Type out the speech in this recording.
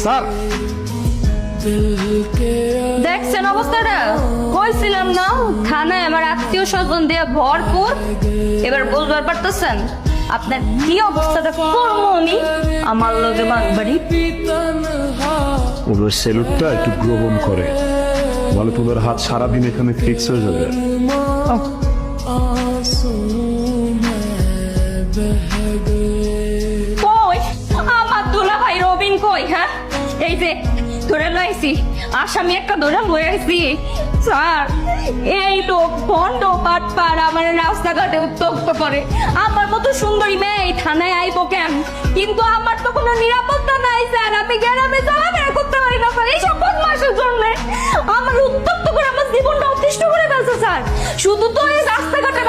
Sir দেখছেন অবস্থাটা? কইছিলাম না থানায় আমার আত্মীয় স্বজন দিয়ে ভরপুর। এবার বুঝবার পারতেছেন আপনার কি অবস্থাটা করবো আমি? আমার লগে বাড়ি ওদের সেলুটটা একটু গ্রহণ করে, বলে তোদের হাত সারাদিন এখানে ফিক্স হয়ে যাবে। কই আমার দুলা ভাই রবিন কই? হ্যাঁ এই যে ধরে লাইছি, আসামি একটা ধরে লয়ে আইছি। স্যার এই লোক ভণ্ড পাটপার আমার রাস্তাঘাটে উত্তপ্ত করে। আমার মতো সুন্দরী মেয়ে এই থানায় আইবো কেন? কিন্তু আমার তো কোনো নিরাপত্তা নাই স্যার, আমি গ্রামে চলাফেরা করতে পারি না স্যার। এইসব বদমাশের জন্য আমার উত্তপ্ত করে আমার জীবনটা অতিষ্ঠ করে ফেলছে স্যার। শুধু তো এই রাস্তাঘাটে